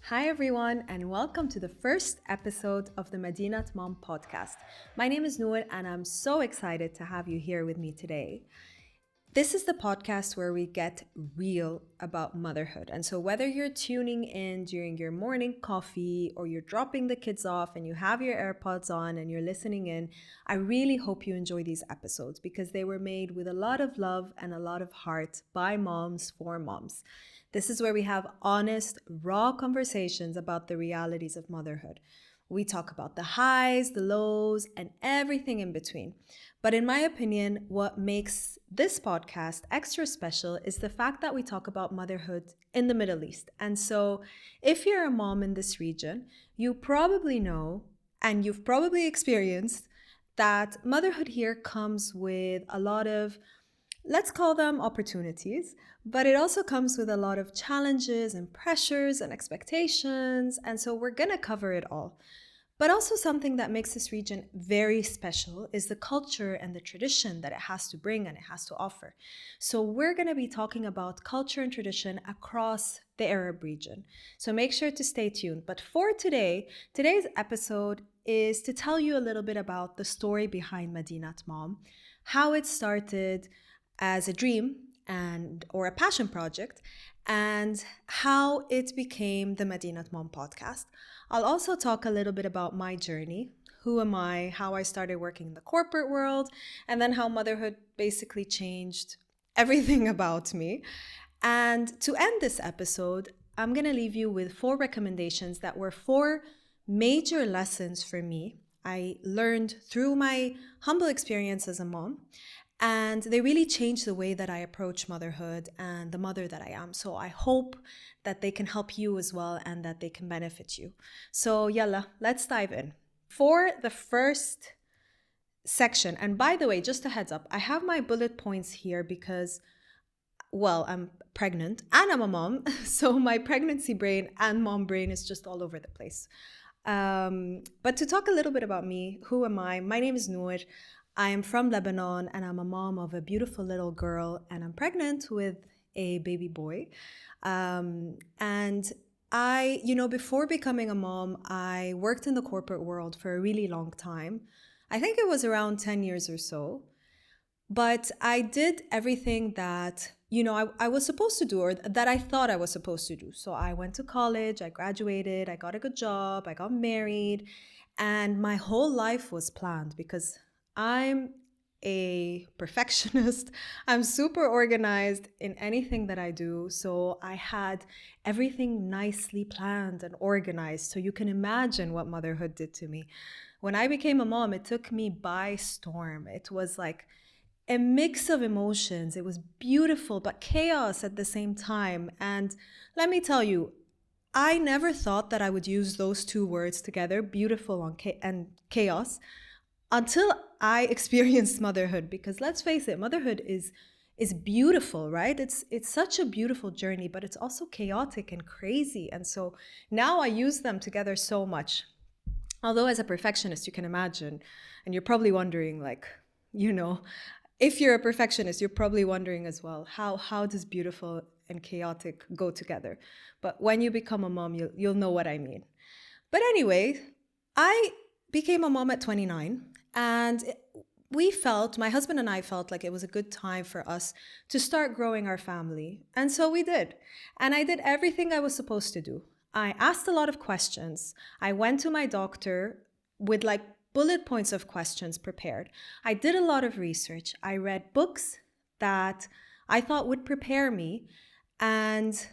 Hi, everyone, and welcome to the first episode of the Madinat Mom Podcast. My name is Nour, and I'm so excited to have you here with me today. This is the podcast where we get real about motherhood. And so, whether you're tuning in during your morning coffee or you're dropping the kids off and you have your AirPods on and you're listening in, I really hope you enjoy these episodes because they were made with a lot of love and a lot of heart by moms for moms. This is where we have honest, raw conversations about the realities of motherhood. We talk about the highs, the lows, and everything in between. But in my opinion, what makes this podcast extra special is the fact that we talk about motherhood in the Middle East. And so, if you're a mom in this region, you probably know and you've probably experienced that motherhood here comes with a lot of, let's call them opportunities, but it also comes with a lot of challenges and pressures and expectations. And so we're going to cover it all. But also something that makes this region very special is the culture and the tradition that it has to bring and it has to offer. So we're going to be talking about culture and tradition across the Arab region. So make sure to stay tuned. But for today's episode is to tell you a little bit about the story behind Madinat Mom, how it started as a dream or a passion project, and how it became the Madinat Mom podcast. I'll also talk a little bit about my journey. Who am I? How I started working in the corporate world, and then how motherhood basically changed everything about me. And to end this episode, I'm going to leave you with 4 recommendations that were 4 major lessons for me I learned through my humble experience as a mom. And they really changed the way that I approach motherhood and the mother that I am. So I hope that they can help you as well and that they can benefit you. So yalla, let's dive in. For the first section, and by the way, just a heads up, I have my bullet points here because, well, I'm pregnant and I'm a mom. So my pregnancy brain and mom brain is just all over the place. But to talk a little bit about me, who am I? My name is Nour. I am from Lebanon and I'm a mom of a beautiful little girl and I'm pregnant with a baby boy. And before becoming a mom, I worked in the corporate world for a really long time. I think it was around 10 years or so. But I did everything that, I was supposed to do or that I thought I was supposed to do. So I went to college, I graduated, I got a good job, I got married, and my whole life was planned because I'm a perfectionist. I'm super organized in anything that I do. So I had everything nicely planned and organized. So you can imagine what motherhood did to me. When I became a mom, it took me by storm. It was like a mix of emotions. It was beautiful, but chaos at the same time. And let me tell you, I never thought that I would use those 2 words together, beautiful and chaos, until I experienced motherhood. Because let's face it, motherhood is beautiful, right? It's such a beautiful journey, but it's also chaotic and crazy. And so now I use them together so much. Although as a perfectionist, you can imagine, and you're probably wondering, if you're a perfectionist, you're probably wondering as well, how does beautiful and chaotic go together? But when you become a mom, you'll know what I mean. But anyway, I became a mom at 29, and my husband and I felt like it was a good time for us to start growing our family. And so we did. And I did everything I was supposed to do. I asked a lot of questions. I went to my doctor with bullet points of questions prepared. I did a lot of research. I read books that I thought would prepare me. And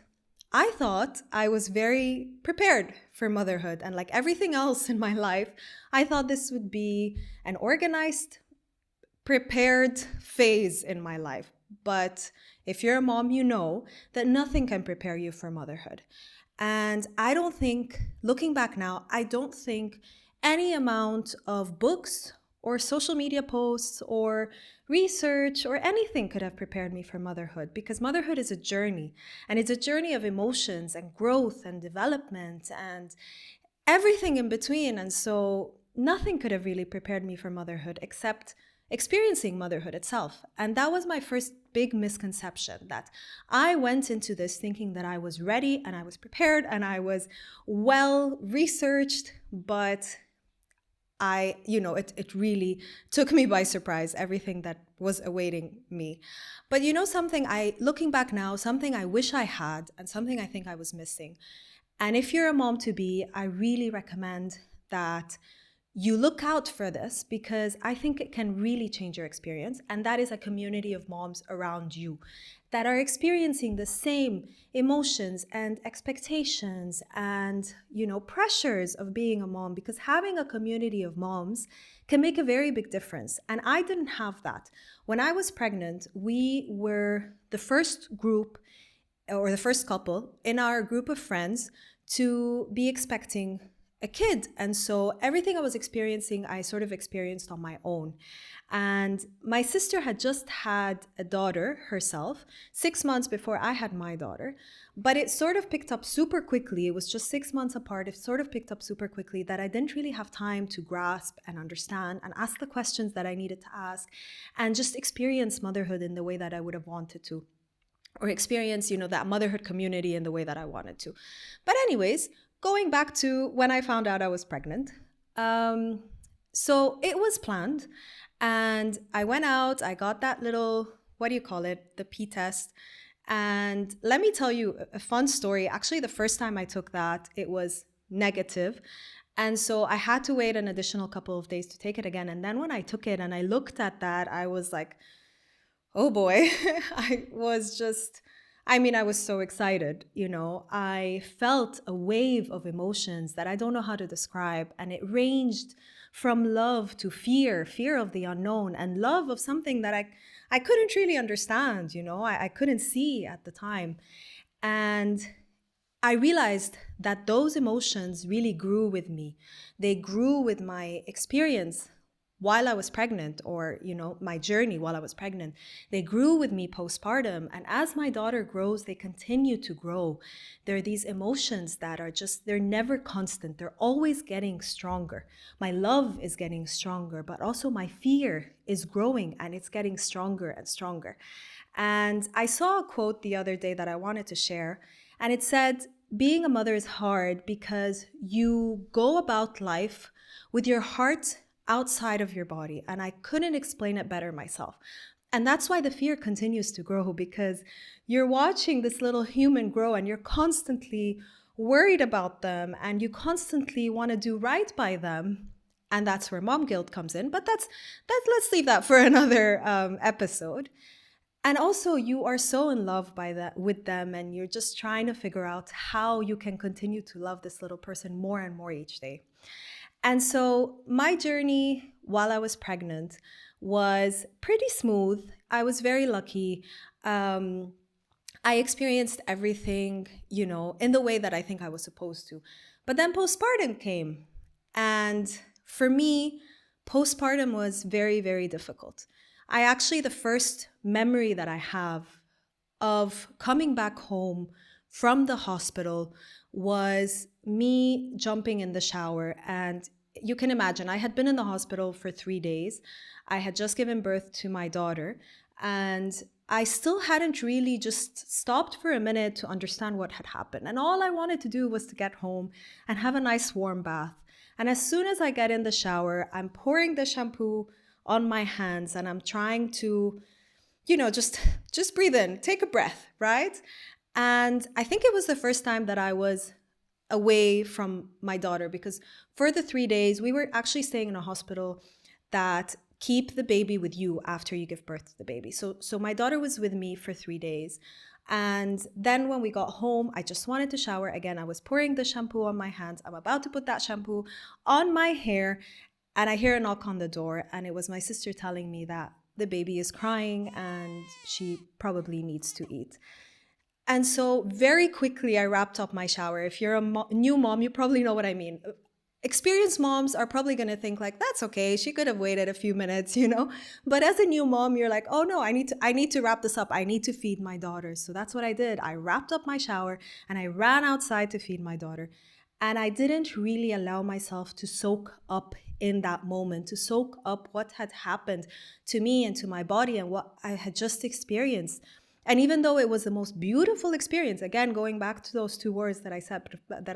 I thought I was very prepared for motherhood. And like everything else in my life, I thought this would be an organized, prepared phase in my life. But if you're a mom, you know that nothing can prepare you for motherhood. And looking back now, I don't think any amount of books or social media posts or research or anything could have prepared me for motherhood, because motherhood is a journey, and it's a journey of emotions and growth and development and everything in between. And so nothing could have really prepared me for motherhood except experiencing motherhood itself. And that was my first big misconception, that I went into this thinking that I was ready and I was prepared and I was well researched, but it really took me by surprise, everything that was awaiting me. But looking back now, something I wish I had and something I think I was missing. And if you're a mom to be, I really recommend that you look out for this, because I think it can really change your experience. And that is a community of moms around you that are experiencing the same emotions and expectations and, pressures of being a mom, because having a community of moms can make a very big difference. And I didn't have that. When I was pregnant, we were the first group, or the first couple in our group of friends, to be expecting a kid. And so everything I was experiencing, I sort of experienced on my own. And my sister had just had a daughter herself 6 months before I had my daughter. But it sort of picked up super quickly. It was just 6 months apart. It sort of picked up super quickly that I didn't really have time to grasp and understand and ask the questions that I needed to ask, and just experience motherhood in the way that I would have wanted to, or experience, that motherhood community in the way that I wanted to. But anyways, going back to when I found out I was pregnant. So it was planned, and I went out, I got that little, the P test. And let me tell you a fun story. Actually, the first time I took that, it was negative. And so I had to wait an additional couple of days to take it again. And then when I took it and I looked at that, I was like, oh boy, I was so excited, I felt a wave of emotions that I don't know how to describe. And it ranged from love to fear of the unknown, and love of something that I couldn't really understand, I couldn't see at the time. And I realized that those emotions really grew with me. They grew with my experience while I was pregnant, or, my journey while I was pregnant. They grew with me postpartum. And as my daughter grows, they continue to grow. There are these emotions that are they're never constant. They're always getting stronger. My love is getting stronger, but also my fear is growing, and it's getting stronger and stronger. And I saw a quote the other day that I wanted to share. And it said, being a mother is hard because you go about life with your heart outside of your body. And I couldn't explain it better myself. And that's why the fear continues to grow, because you're watching this little human grow and you're constantly worried about them and you constantly want to do right by them. And that's where mom guilt comes in. But let's leave that for another episode. And also, you are so in love with them, and you're just trying to figure out how you can continue to love this little person more and more each day. And so my journey while I was pregnant was pretty smooth. I was very lucky. I experienced everything, in the way that I think I was supposed to. But then postpartum came. And for me, postpartum was very, very difficult. The first memory that I have of coming back home from the hospital was me jumping in the shower. And you can imagine, I had been in the hospital for 3 days. I had just given birth to my daughter, and I still hadn't really just stopped for a minute to understand what had happened. And all I wanted to do was to get home and have a nice warm bath. And as soon as I get in the shower, I'm pouring the shampoo on my hands, and I'm trying to, just breathe in, take a breath, right? And I think it was the first time that I was away from my daughter, because for the 3 days, we were actually staying in a hospital that keep the baby with you after you give birth to the baby. So my daughter was with me for 3 days. And then when we got home, I just wanted to shower again. I was pouring the shampoo on my hands. I'm about to put that shampoo on my hair, and I hear a knock on the door, and it was my sister telling me that the baby is crying and she probably needs to eat. And so very quickly, I wrapped up my shower. If you're a new mom, you probably know what I mean. Experienced moms are probably going to think like, that's okay, she could have waited a few minutes, But as a new mom, you're like, oh no, I need to wrap this up. I need to feed my daughter. So that's what I did. I wrapped up my shower and I ran outside to feed my daughter. And I didn't really allow myself to soak up in that moment, to soak up what had happened to me and to my body and what I had just experienced. And even though it was the most beautiful experience, again, going back to those two words that I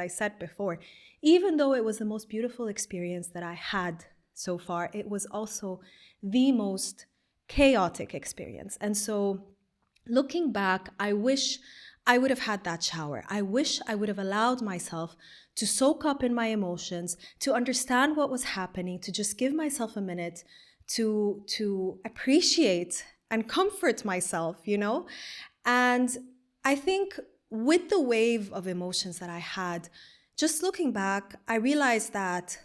said before, even though it was the most beautiful experience that I had so far, it was also the most chaotic experience. And so looking back, I wish I would have had that shower. I wish I would have allowed myself to soak up in my emotions, to understand what was happening, to just give myself a minute to appreciate and comfort myself, you know? And I think with the wave of emotions that I had, just looking back, I realized that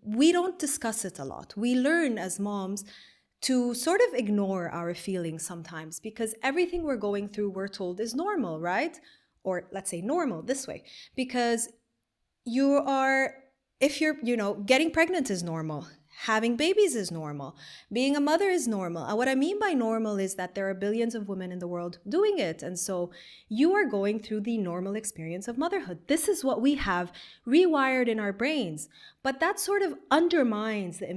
we don't discuss it a lot. We learn as moms to sort of ignore our feelings sometimes because everything we're going through, we're told is normal, right? Or let's say normal this way, because if you're, getting pregnant is normal. Having babies is normal. Being a mother is normal. And what I mean by normal is that there are billions of women in the world doing it. And so you are going through the normal experience of motherhood. This is what we have rewired in our brains. But that sort of undermines the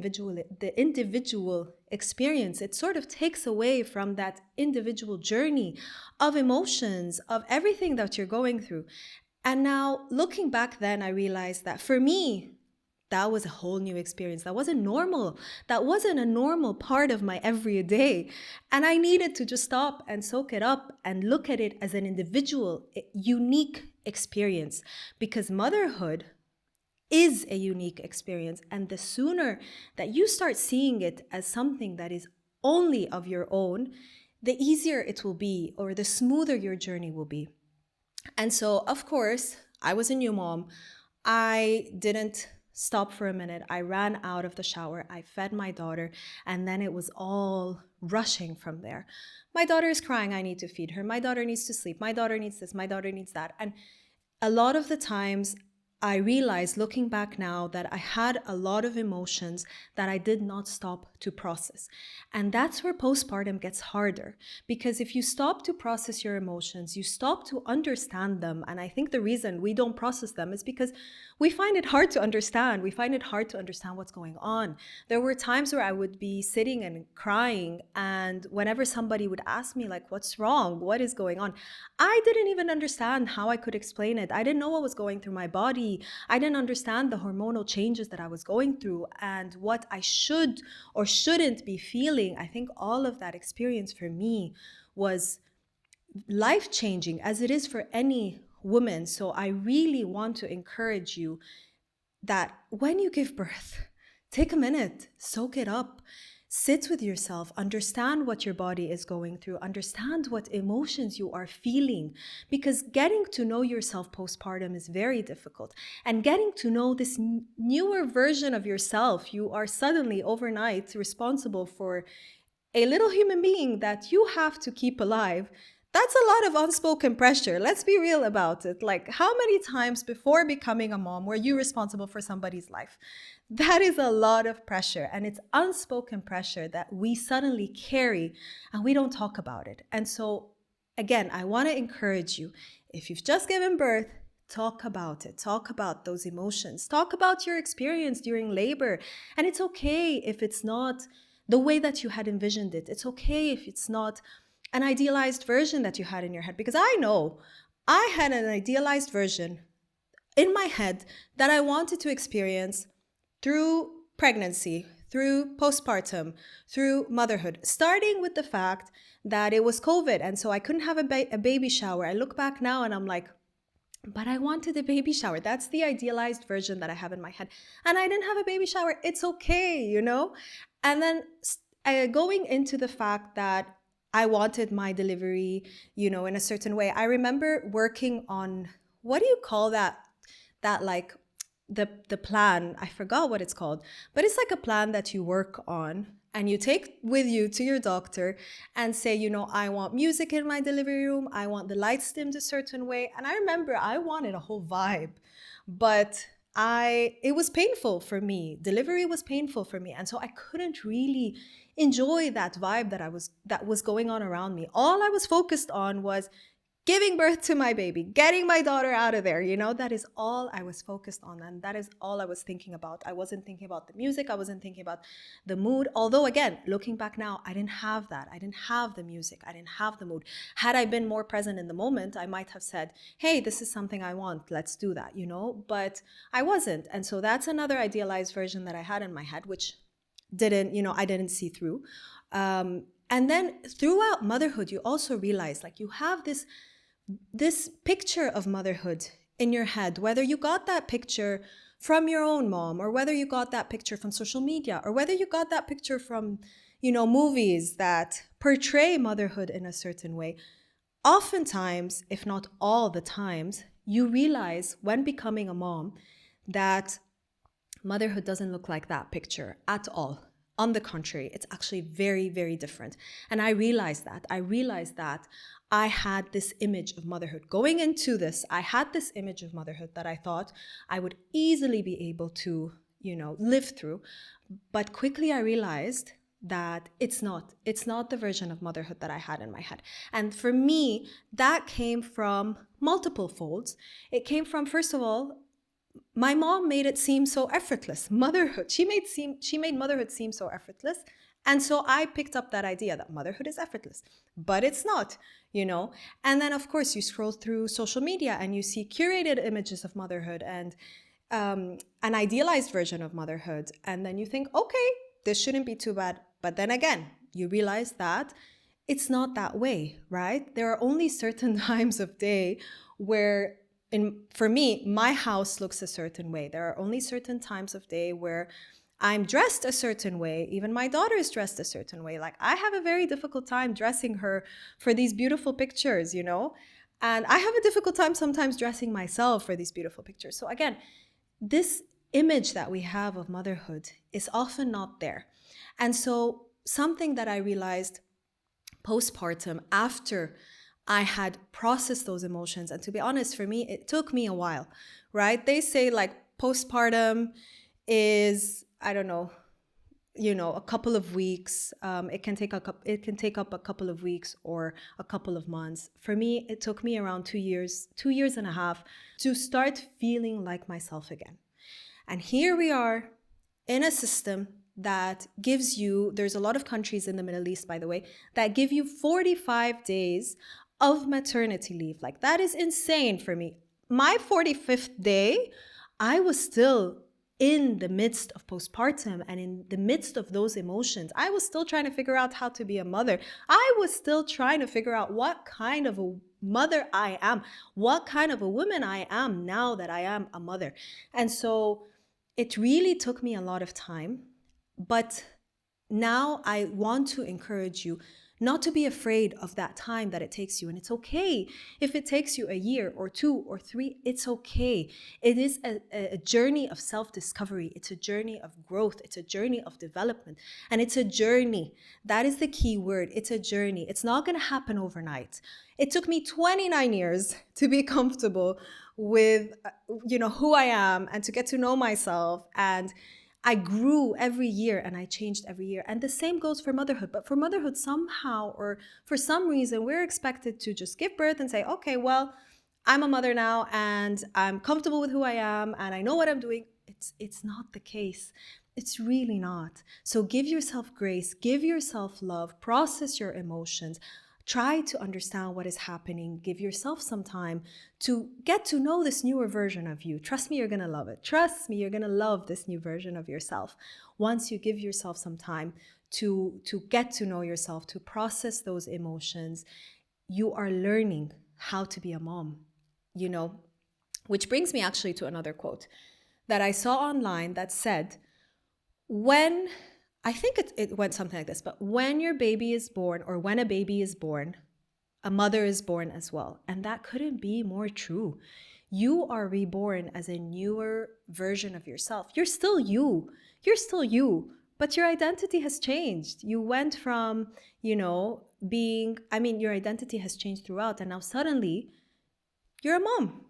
individual experience. It sort of takes away from that individual journey of emotions, of everything that you're going through. And now looking back then, I realized that for me, that was a whole new experience. That wasn't normal. That wasn't a normal part of my everyday. And I needed to just stop and soak it up and look at it as an individual, unique experience, because motherhood is a unique experience. And the sooner that you start seeing it as something that is only of your own, the easier it will be, or the smoother your journey will be. And so, of course, I was a new mom. I didn't stop for a minute. I ran out of the shower. I fed my daughter, and then it was all rushing from there. My daughter is crying. I need to feed her. My daughter needs to sleep. My daughter needs this. My daughter needs that. And a lot of the times, I realized looking back now that I had a lot of emotions that I did not stop to process. And that's where postpartum gets harder, because if you stop to process your emotions, you stop to understand them. And I think the reason we don't process them is because we find it hard to understand. We find it hard to understand what's going on. There were times where I would be sitting and crying, and whenever somebody would ask me, like, what's wrong? What is going on? I didn't even understand how I could explain it. I didn't know what was going through my body. I didn't understand the hormonal changes that I was going through and what I should or shouldn't be feeling. I think all of that experience for me was life-changing, as it is for any woman. So I really want to encourage you that when you give birth, take a minute, soak it up. Sit with yourself, understand what your body is going through, understand what emotions you are feeling, because getting to know yourself postpartum is very difficult. And getting to know this newer version of yourself, you are suddenly overnight responsible for a little human being that you have to keep alive. That's a lot of unspoken pressure. Let's be real about it. Like, how many times before becoming a mom were you responsible for somebody's life? That is a lot of pressure, and it's unspoken pressure that we suddenly carry and we don't talk about it. And so, again, I want to encourage you, if you've just given birth, talk about it. Talk about those emotions. Talk about your experience during labor. And it's okay if it's not the way that you had envisioned it. It's okay if it's not an idealized version that you had in your head, because I know I had an idealized version in my head that I wanted to experience through pregnancy, through postpartum, through motherhood, starting with the fact that it was COVID. And so I couldn't have a baby shower. I look back now and I'm like, but I wanted a baby shower. That's the idealized version that I have in my head. And I didn't have a baby shower. It's okay, you know? And then going into the fact that I wanted my delivery, in a certain way. I remember working on, what do you call that? That like the plan, I forgot what it's called, but it's like a plan that you work on and you take with you to your doctor and say, I want music in my delivery room. I want the lights dimmed a certain way. And I remember I wanted a whole vibe, but it was painful for me. Delivery was painful for me. And so I couldn't really enjoy that vibe that was going on around me. All I was focused on was giving birth to my baby, getting my daughter out of there, that is all I was focused on. And that is all I was thinking about. I wasn't thinking about the music. I wasn't thinking about the mood. Although, again, looking back now, I didn't have that. I didn't have the music. I didn't have the mood. Had I been more present in the moment, I might have said, hey, this is something I want. Let's do that, but I wasn't. And so that's another idealized version that I had in my head, which I didn't see through. And then throughout motherhood, you also realize like you have this picture of motherhood in your head, whether you got that picture from your own mom, or whether you got that picture from social media, or whether you got that picture from, movies that portray motherhood in a certain way. Oftentimes, if not all the times, you realize when becoming a mom that motherhood doesn't look like that picture at all. On the contrary, it's actually very, very different. And I realized that. I had this image of motherhood. Going into this, I had this image of motherhood that I thought I would easily be able to, live through. But quickly I realized that it's not the version of motherhood that I had in my head. And for me, that came from multiple folds. It came from, first of all, my mom made it seem so effortless. Motherhood, she made motherhood seem so effortless. And so I picked up that idea that motherhood is effortless, but it's not, And then, of course, you scroll through social media and you see curated images of motherhood and an idealized version of motherhood. And then you think, okay, this shouldn't be too bad. But then again, you realize that it's not that way, right? There are only certain times of day where, for me, my house looks a certain way. There are only certain times of day where I'm dressed a certain way. Even my daughter is dressed a certain way. Like, I have a very difficult time dressing her for these beautiful pictures, And I have a difficult time sometimes dressing myself for these beautiful pictures. So again, this image that we have of motherhood is often not there. And so something that I realized postpartum, after I had processed those emotions, and to be honest, for me, it took me a while, right? They say like postpartum is, I don't know, a couple of weeks. It can take up a couple of weeks or a couple of months. For me, it took me around 2 years and a half to start feeling like myself again. And here we are in a system that gives you, there's a lot of countries in the Middle East, by the way, that give you 45 days of maternity leave. Like, that is insane for me. My 45th day, I was still in the midst of postpartum and in the midst of those emotions. I was still trying to figure out how to be a mother. I was still trying to figure out what kind of a mother I am, what kind of a woman I am now that I am a mother. And so it really took me a lot of time. But now I want to encourage you not to be afraid of that time that it takes you. And it's okay if it takes you a year or 2 or 3, it's okay. It is a journey of self-discovery. It's a journey of growth. It's a journey of development. And it's a journey. That is the key word. It's a journey. It's not going to happen overnight. It took me 29 years to be comfortable with, who I am and to get to know myself. And I grew every year and I changed every year. And the same goes for motherhood. But for motherhood, somehow or for some reason, we're expected to just give birth and say, okay, well, I'm a mother now and I'm comfortable with who I am and I know what I'm doing. It's not the case. It's really not. So give yourself grace, give yourself love, process your emotions. Try to understand what is happening. Give yourself some time to get to know this newer version of you. Trust me, you're going to love it. Trust me, you're going to love this new version of yourself. Once you give yourself some time to get to know yourself, to process those emotions, you are learning how to be a mom, which brings me actually to another quote that I saw online that said, I think it went something like this, but when your baby is born, or when a baby is born, a mother is born as well. And that couldn't be more true. You are reborn as a newer version of yourself. You're still you. But your identity has changed. You went from, your identity has changed throughout. And now suddenly you're a mom,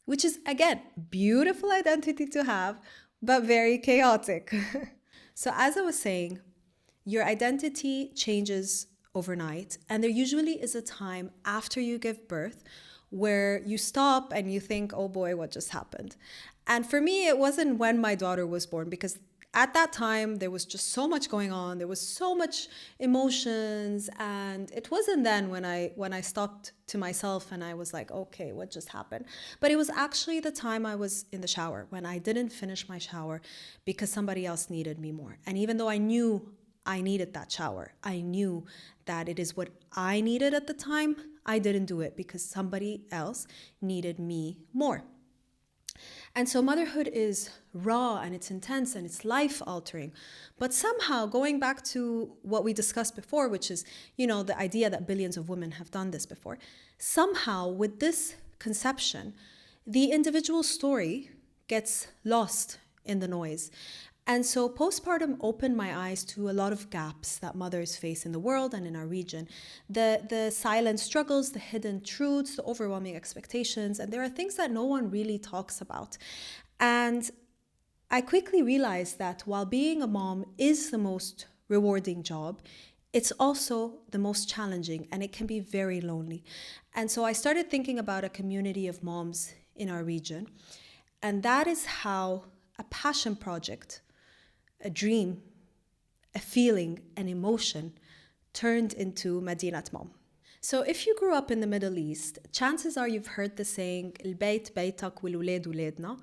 which is, again, beautiful identity to have, but very chaotic. So as I was saying, your identity changes overnight. And there usually is a time after you give birth where you stop and you think, oh boy, what just happened? And for me, it wasn't when my daughter was born, because at that time there was just so much going on, there was so much emotions, and it wasn't then when I stopped to myself and I was like, okay, what just happened? But it was actually the time I was in the shower, when I didn't finish my shower because somebody else needed me more. And even though I knew I needed that shower, I knew that it is what I needed at the time, I didn't do it because somebody else needed me more. And so motherhood is raw and it's intense and it's life altering. But somehow, going back to what we discussed before, which is, the idea that billions of women have done this before, somehow with this conception, the individual story gets lost in the noise. And so postpartum opened my eyes to a lot of gaps that mothers face in the world and in our region. The silent struggles, the hidden truths, the overwhelming expectations, and there are things that no one really talks about. And I quickly realized that while being a mom is the most rewarding job, it's also the most challenging, and it can be very lonely. And so I started thinking about a community of moms in our region. And that is how a passion project, a dream, a feeling, an emotion turned into Madinat Mom. So if you grew up in the Middle East, chances are you've heard the saying, البيت بيتك والولاد ولادنا,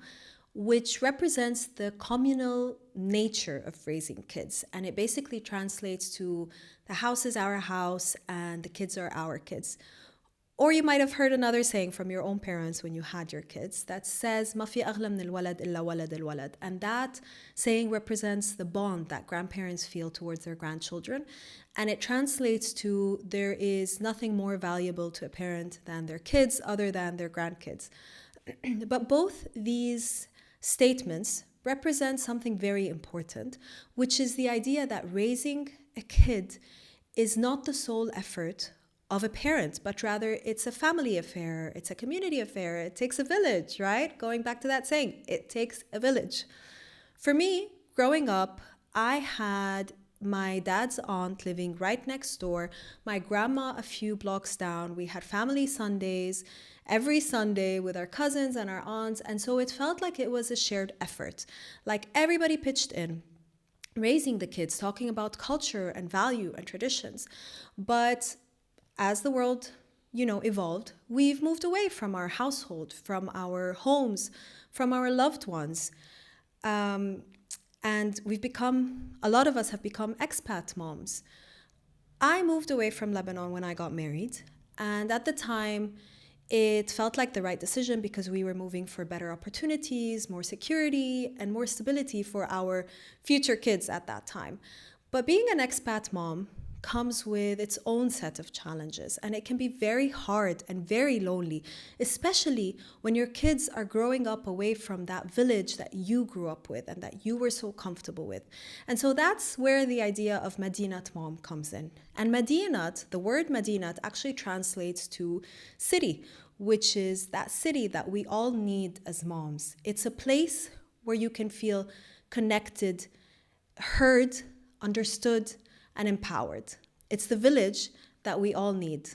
which represents the communal nature of raising kids. And it basically translates to the house is our house and the kids are our kids. Or you might have heard another saying from your own parents when you had your kids that says, ما في أغلى من الولد إلا ولد الولد. And that saying represents the bond that grandparents feel towards their grandchildren. And it translates to there is nothing more valuable to a parent than their kids other than their grandkids. But both these statements represent something very important, which is the idea that raising a kid is not the sole effort of a parent, but rather it's a family affair, it's a community affair, it takes a village, right? Going back to that saying, it takes a village. For me, growing up, I had my dad's aunt living right next door, my grandma a few blocks down. We had family Sundays every Sunday with our cousins and our aunts, and so it felt like it was a shared effort. Like everybody pitched in, raising the kids, talking about culture and value and traditions. But as the world, evolved, we've moved away from our household, from our homes, from our loved ones. And a lot of us have become expat moms. I moved away from Lebanon when I got married. And at the time, it felt like the right decision because we were moving for better opportunities, more security, and more stability for our future kids at that time. But being an expat mom comes with its own set of challenges, and it can be very hard and very lonely, especially when your kids are growing up away from that village that you grew up with and that you were so comfortable with. And so that's where the idea of Madinat Mom comes in. And Madinat, the word Madinat actually translates to city, which is that city that we all need as moms. It's a place where you can feel connected, heard, understood, and empowered. It's the village that we all need.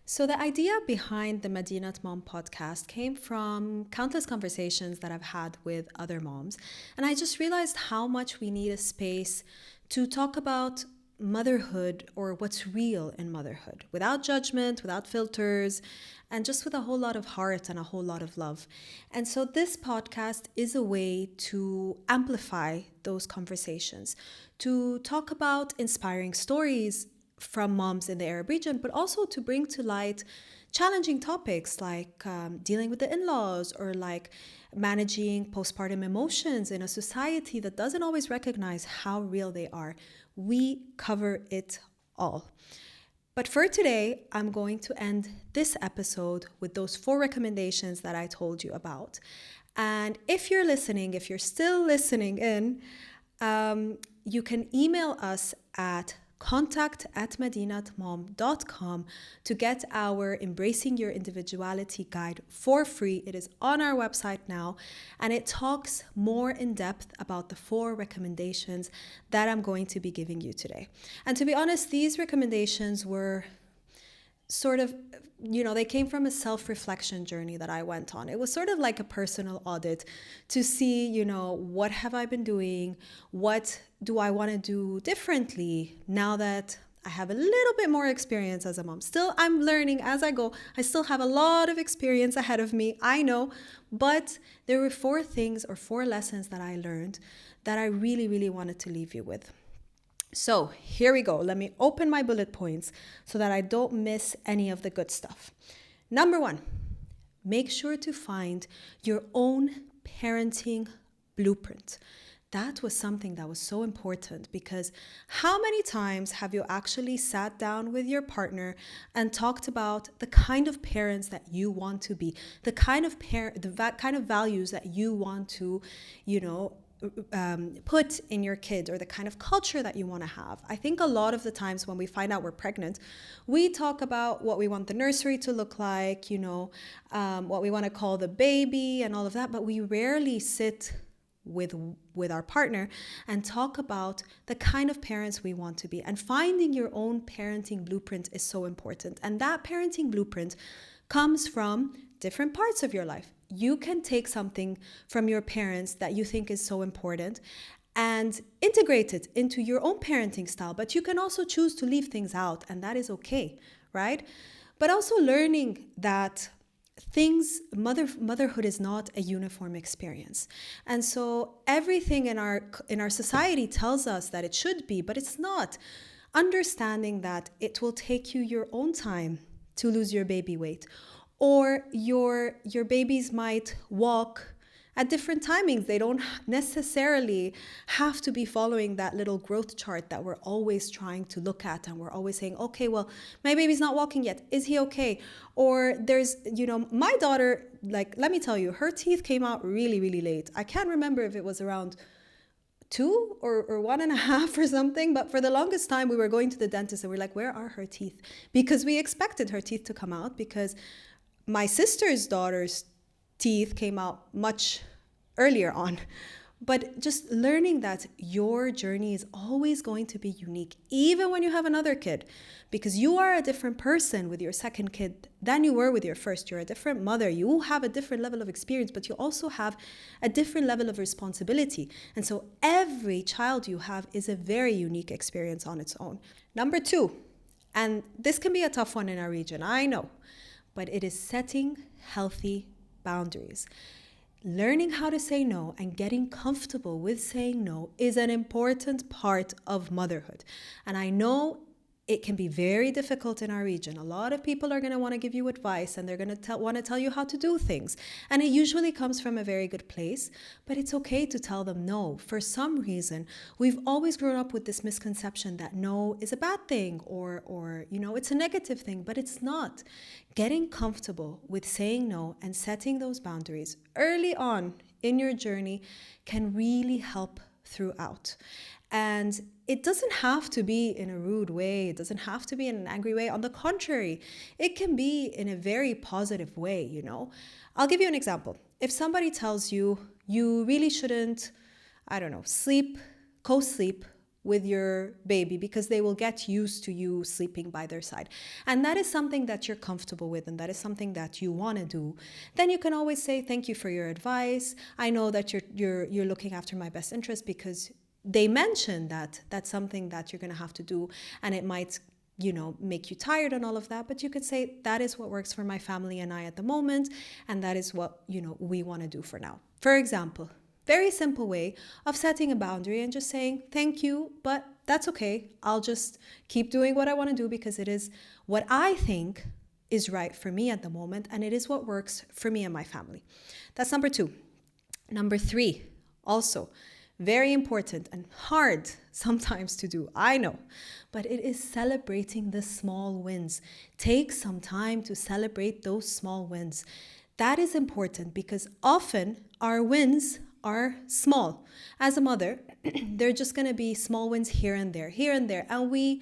So the idea behind the Madinat Mom podcast came from countless conversations that I've had with other moms. And I just realized how much we need a space to talk about motherhood, or what's real in motherhood, without judgment, without filters, and just with a whole lot of heart and a whole lot of love. And so this podcast is a way to amplify those conversations, to talk about inspiring stories from moms in the Arab region, but also to bring to light challenging topics like dealing with the in-laws, or like managing postpartum emotions in a society that doesn't always recognize how real they are. We cover it all. But for today, I'm going to end this episode with those 4 recommendations that I told you about. And if you're listening, if you're still listening in, you can email us at contact@madinatmom.com to get our Embracing Your Individuality guide for free. It is on our website now, and it talks more in depth about the 4 recommendations that I'm going to be giving you today. And to be honest, these recommendations were sort of, they came from a self-reflection journey that I went on. It was sort of like a personal audit to see, what have I been doing? What do I want to do differently now that I have a little bit more experience as a mom? Still, I'm learning as I go. I still have a lot of experience ahead of me, I know, but there were 4 things or 4 lessons that I learned that I really, really wanted to leave you with. So here we go. Let me open my bullet points so that I don't miss any of the good stuff. Number 1, make sure to find your own parenting blueprint. That was something that was so important, because how many times have you actually sat down with your partner and talked about the kind of parents that you want to be, the kind of values that you want to, put in your kid, or the kind of culture that you want to have. I think a lot of the times when we find out we're pregnant, we talk about what we want the nursery to look like, what we want to call the baby and all of that, but we rarely sit with our partner and talk about the kind of parents we want to be. And finding your own parenting blueprint is so important. And that parenting blueprint comes from different parts of your life. You can take something from your parents that you think is so important and integrate it into your own parenting style, but you can also choose to leave things out, and that is okay, right? But also learning that motherhood is not a uniform experience. And so everything in our society tells us that it should be, but it's not. Understanding that it will take you your own time to lose your baby weight, or your babies might walk at different timings. They don't necessarily have to be following that little growth chart that we're always trying to look at, and we're always saying, okay, well, my baby's not walking yet. Is he okay? Or there's, my daughter, let me tell you, her teeth came out really, really late. I can't remember if it was around 2 or 1.5 or something, but for the longest time we were going to the dentist and we're like, where are her teeth? Because we expected her teeth to come out, because my sister's daughter's teeth came out much earlier on. But just learning that your journey is always going to be unique, even when you have another kid, because you are a different person with your second kid than you were with your first. You're a different mother. You have a different level of experience, but you also have a different level of responsibility. And so every child you have is a very unique experience on its own. Number 2, and this can be a tough one in our region, I know, but it is setting healthy boundaries. Learning how to say no and getting comfortable with saying no is an important part of motherhood. And I know it can be very difficult in our region. A lot of people are going to want to give you advice, and they're going to want to tell you how to do things. And it usually comes from a very good place, but it's okay to tell them no. For some reason, we've always grown up with this misconception that no is a bad thing, or it's a negative thing, but it's not. Getting comfortable with saying no and setting those boundaries early on in your journey can really help throughout. And it doesn't have to be in a rude way. It doesn't have to be in an angry way. On the contrary, it can be in a very positive way, I'll give you an example. If somebody tells you, you really shouldn't, co-sleep with your baby because they will get used to you sleeping by their side, and that is something that you're comfortable with, and that is something that you want to do, then you can always say, thank you for your advice. I know that you're looking after my best interest, because they mentioned that that's something that you're going to have to do, and it might, make you tired and all of that. But you could say, that is what works for my family and I at the moment, and that is what, we want to do for now. For example, very simple way of setting a boundary and just saying, thank you, but that's okay. I'll just keep doing what I want to do because it is what I think is right for me at the moment, and it is what works for me and my family. That's number 2. Number 3, also, very important and hard sometimes to do, I know, but it is celebrating the small wins. Take some time to celebrate those small wins. That is important because often our wins are small. As a mother, they're just going to be small wins here and there, and we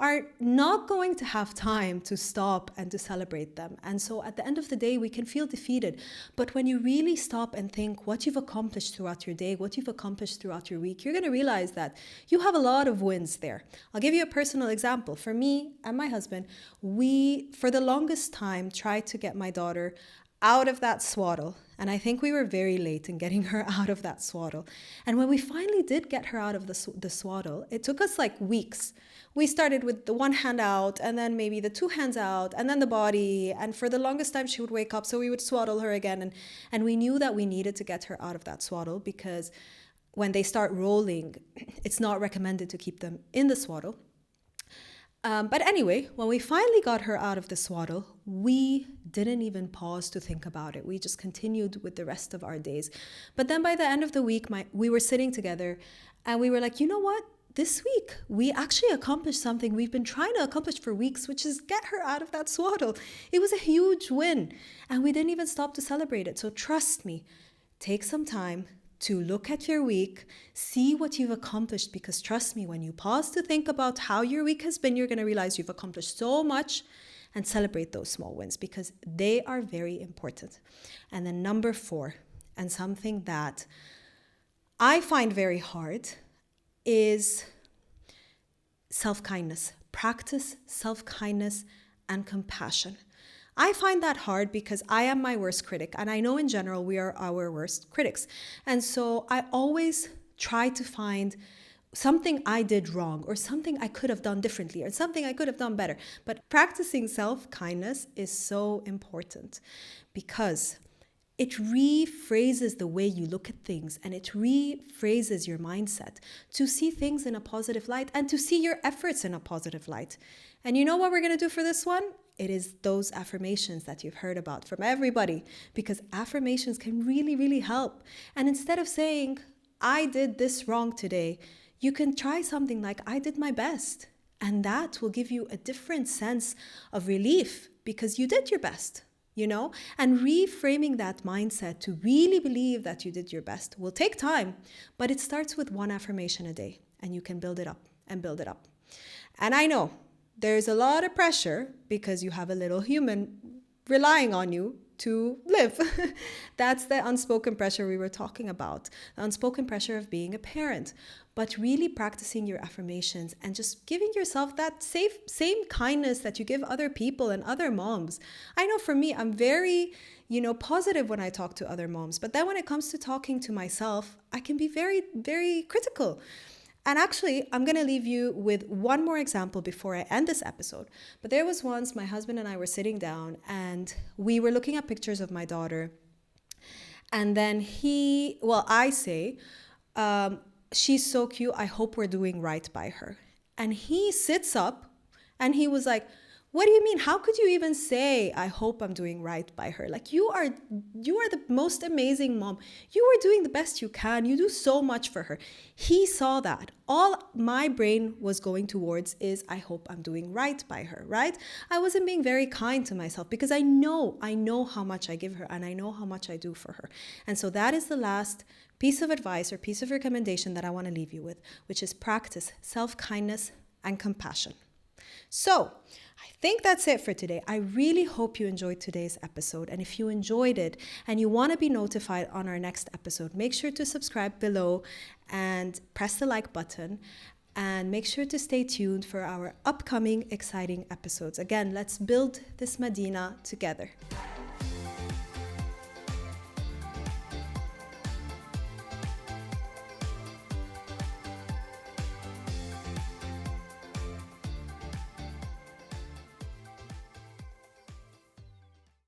are not going to have time to stop and to celebrate them. And so at the end of the day, we can feel defeated. But when you really stop and think what you've accomplished throughout your day, what you've accomplished throughout your week, you're going to realize that you have a lot of wins there. I'll give you a personal example. For me and my husband, we, for the longest time, tried to get my daughter out of that swaddle. And I think we were very late in getting her out of that swaddle. And when we finally did get her out of the swaddle, it took us like weeks. We started with the one hand out, and then maybe the two hands out, and then the body. And for the longest time, she would wake up, so we would swaddle her again. And we knew that we needed to get her out of that swaddle, because when they start rolling, it's not recommended to keep them in the swaddle. But anyway, when we finally got her out of the swaddle, we didn't even pause to think about it. We just continued with the rest of our days. But then by the end of the week, we were sitting together and we were like, you know what? This week, we actually accomplished something we've been trying to accomplish for weeks, which is get her out of that swaddle. It was a huge win, and we didn't even stop to celebrate it. So trust me, take some time to look at your week, see what you've accomplished, because trust me, when you pause to think about how your week has been, you're going to realize you've accomplished so much, and celebrate those small wins because they are very important. And then number 4, and something that I find very hard, is self-kindness. Practice self-kindness and compassion. I find that hard because I am my worst critic, and I know in general we are our worst critics. And so I always try to find something I did wrong, or something I could have done differently, or something I could have done better. But practicing self-kindness is so important because it rephrases the way you look at things, and it rephrases your mindset to see things in a positive light and to see your efforts in a positive light. And you know what we're going to do for this one? It is those affirmations that you've heard about from everybody, because affirmations can really, really help. And instead of saying, I did this wrong today, you can try something like, I did my best. And that will give you a different sense of relief because you did your best. And reframing that mindset to really believe that you did your best will take time, but it starts with one affirmation a day, and you can build it up and build it up. And I know there's a lot of pressure because you have a little human relying on you to live. That's the unspoken pressure we were talking about, the unspoken pressure of being a parent. But really practicing your affirmations and just giving yourself that same kindness that you give other people and other moms. I know for me, I'm very, positive when I talk to other moms. But then when it comes to talking to myself, I can be very, very critical. And actually, I'm going to leave you with one more example before I end this episode. But there was once my husband and I were sitting down and we were looking at pictures of my daughter. And then I say, she's so cute. I hope we're doing right by her. And he sits up and he was like, what do you mean? How could you even say, I hope I'm doing right by her? Like, you are the most amazing mom. You are doing the best you can. You do so much for her. He saw that. All my brain was going towards is, I hope I'm doing right by her, right? I wasn't being very kind to myself because I know how much I give her and I know how much I do for her. And so that is the last piece of advice or piece of recommendation that I want to leave you with, which is practice self-kindness and compassion. So I think that's it for today. I really hope you enjoyed today's episode. And if you enjoyed it and you want to be notified on our next episode, make sure to subscribe below and press the like button. And make sure to stay tuned for our upcoming exciting episodes. Again, let's build this Medina together.